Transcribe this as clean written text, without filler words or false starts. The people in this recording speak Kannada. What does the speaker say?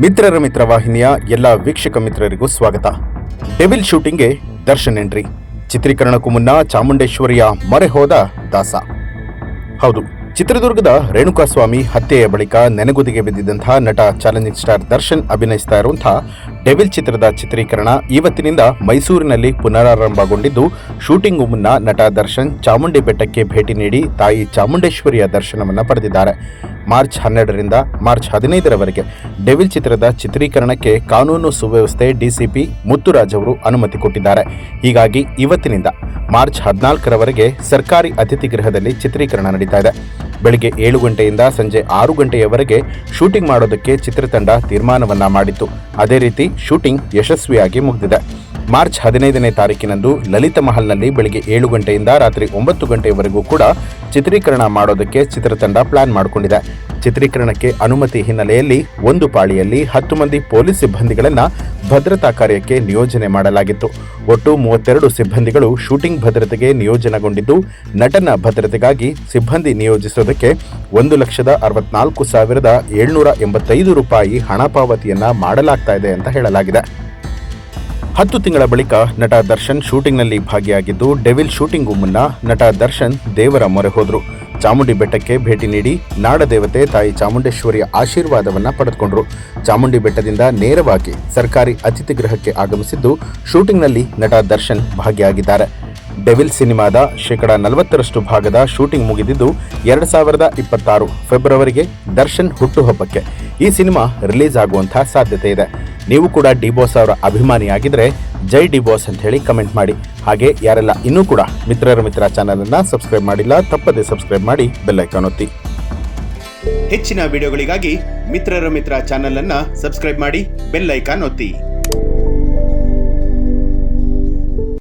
ಮಿತ್ರರ ಮಿತ್ರ ವಾಹಿನಿಯ ಎಲ್ಲ ವೀಕ್ಷಕ ಮಿತ್ರರಿಗೂ ಸ್ವಾಗತ. ಡೆವಿಲ್ ಶೂಟಿಂಗ್ಗೆ ದರ್ಶನ್ ಎಂಟ್ರಿ. ಚಿತ್ರೀಕರಣಕ್ಕೂ ಮುನ್ನ ಚಾಮುಂಡೇಶ್ವರಿಯ ಮೊರೆ ಹೋದ ದಾಸ. ಹೌದು, ಚಿತ್ರದುರ್ಗದ ರೇಣುಕಾಸ್ವಾಮಿ ಹತ್ಯೆಯ ಬಳಿಕ ನೆನೆಗುದಿಗೆ ಬಿದ್ದಿದ್ದಂತಹ ನಟ ಚಾಲೆಂಜಿಂಗ್ ಸ್ಟಾರ್ ದರ್ಶನ್ ಅಭಿನಯಿಸ್ತಾ ಇರುವಂತಹ ಡೆವಿಲ್ ಚಿತ್ರದ ಚಿತ್ರೀಕರಣ ಇವತ್ತಿನಿಂದ ಮೈಸೂರಿನಲ್ಲಿ ಪುನರಾರಂಭಗೊಂಡಿದ್ದು, ಶೂಟಿಂಗ್ ಮುನ್ನ ನಟ ದರ್ಶನ್ ಚಾಮುಂಡಿ ಬೆಟ್ಟಕ್ಕೆ ಭೇಟಿ ನೀಡಿ ತಾಯಿ ಚಾಮುಂಡೇಶ್ವರಿಯ ದರ್ಶನವನ್ನು ಪಡೆದಿದ್ದಾರೆ. ಮಾರ್ಚ್ 12ರಿಂದ ಮಾರ್ಚ್ 15ರವರೆಗೆ ಡೆವಿಲ್ ಚಿತ್ರದ ಚಿತ್ರೀಕರಣಕ್ಕೆ ಕಾನೂನು ಸುವ್ಯವಸ್ಥೆ ಡಿಸಿಪಿ ಮುತ್ತುರಾಜ್ ಅವರು ಅನುಮತಿ ಕೊಟ್ಟಿದ್ದಾರೆ. ಹೀಗಾಗಿ ಇವತ್ತಿನಿಂದ ಮಾರ್ಚ್ 14ರವರೆಗೆ ಸರ್ಕಾರಿ ಅತಿಥಿ ಗೃಹದಲ್ಲಿ ಚಿತ್ರೀಕರಣ ನಡೀತಾ ಇದೆ. ಬೆಳಿಗ್ಗೆ 7 ಗಂಟೆಯಿಂದ ಸಂಜೆ 6 ಗಂಟೆಯವರೆಗೆ ಶೂಟಿಂಗ್ ಮಾಡೋದಕ್ಕೆ ಚಿತ್ರತಂಡ ತೀರ್ಮಾನವನ್ನ ಮಾಡಿತ್ತು. ಅದೇ ರೀತಿ ಶೂಟಿಂಗ್ ಯಶಸ್ವಿಯಾಗಿ ಮುಗಿದಿದೆ. ಮಾರ್ಚ್ 15ನೇ ತಾರೀಕಿನಂದು ಲಲಿತ ಮಹಲ್ನಲ್ಲಿ ಬೆಳಿಗ್ಗೆ 7 ಗಂಟೆಯಿಂದ ರಾತ್ರಿ 9 ಗಂಟೆಯವರೆಗೂ ಕೂಡ ಚಿತ್ರೀಕರಣ ಮಾಡೋದಕ್ಕೆ ಚಿತ್ರತಂಡ ಪ್ಲಾನ್ ಮಾಡಿಕೊಂಡಿದೆ. ಚಿತ್ರೀಕರಣಕ್ಕೆ ಅನುಮತಿ ಹಿನ್ನೆಲೆಯಲ್ಲಿ ಒಂದು ಪಾಳಿಯಲ್ಲಿ 10 ಮಂದಿ ಪೊಲೀಸ್ ಸಿಬ್ಬಂದಿಗಳನ್ನು ಭದ್ರತಾ ಕಾರ್ಯಕ್ಕೆ ನಿಯೋಜನೆ ಮಾಡಲಾಗಿತ್ತು. ಒಟ್ಟು 32 ಸಿಬ್ಬಂದಿಗಳು ಶೂಟಿಂಗ್ ಭದ್ರತೆಗೆ ನಿಯೋಜನೆಗೊಂಡಿದ್ದು, ನಟನ ಭದ್ರತೆಗಾಗಿ ಸಿಬ್ಬಂದಿ ನಿಯೋಜಿಸೋದಕ್ಕೆ 1,64,785 ರೂಪಾಯಿ ಹಣ ಪಾವತಿಯನ್ನ ಮಾಡಲಾಗ್ತಾ ಇದೆ ಅಂತ ಹೇಳಲಾಗಿದೆ. 10 ತಿಂಗಳ ಬಳಿಕ ನಟ ದರ್ಶನ್ ಶೂಟಿಂಗ್ನಲ್ಲಿ ಭಾಗಿಯಾಗಿದ್ದು, ಡೆವಿಲ್ ಶೂಟಿಂಗೂ ಮುನ್ನ ನಟ ದರ್ಶನ್ ದೇವರ ಮೊರೆ ಹೋದರು. ಚಾಮುಂಡಿ ಬೆಟ್ಟಕ್ಕೆ ಭೇಟಿ ನೀಡಿ ನಾಡದೇವತೆ ತಾಯಿ ಚಾಮುಂಡೇಶ್ವರಿಯ ಆಶೀರ್ವಾದವನ್ನು ಪಡೆದುಕೊಂಡರು. ಚಾಮುಂಡಿ ಬೆಟ್ಟದಿಂದ ನೇರವಾಗಿ ಸರ್ಕಾರಿ ಅತಿಥಿ ಗೃಹಕ್ಕೆ ಆಗಮಿಸಿದ್ದು, ಶೂಟಿಂಗ್ನಲ್ಲಿ ನಟ ದರ್ಶನ್ ಭಾಗಿಯಾಗಿದ್ದಾರೆ. ಡೆವಿಲ್ ಸಿನಿಮಾದ 40% ಭಾಗದ ಶೂಟಿಂಗ್ ಮುಗಿದಿದ್ದು, 2026 ಫೆಬ್ರವರಿಗೆ ದರ್ಶನ್ ಹುಟ್ಟುಹಬ್ಬಕ್ಕೆ ಈ ಸಿನಿಮಾ ರಿಲೀಸ್ ಆಗುವಂತಹ ಸಾಧ್ಯತೆ ಇದೆ. ನೀವು ಕೂಡ ಡಿ ಬಾಸ್ ಅವರ ಅಭಿಮಾನಿಯಾಗಿದ್ದರೆ ಜೈ ಡಿ ಬಾಸ್ ಅಂತ ಹೇಳಿ ಕಮೆಂಟ್ ಮಾಡಿ. ಹಾಗೆ ಯಾರೆಲ್ಲ ಇನ್ನೂ ಕೂಡ ಮಿತ್ರರ ಮಿತ್ರ ಚಾನಲ್ ಅನ್ನ ಸಬ್ಸ್ಕ್ರೈಬ್ ಮಾಡಿಲ್ಲ, ತಪ್ಪದೇ ಸಬ್ಸ್ಕ್ರೈಬ್ ಮಾಡಿ ಬೆಲ್ ಐಕಾನ್ ಒತ್ತಿ. ಹೆಚ್ಚಿನ ವಿಡಿಯೋಗಳಿಗಾಗಿ ಮಿತ್ರರ ಮಿತ್ರ ಚಾನಲ್ ಅನ್ನ ಸಬ್ಸ್ಕ್ರೈಬ್ ಮಾಡಿ, ಬೆಲ್ ಐಕಾನ್ ಒತ್ತಿ.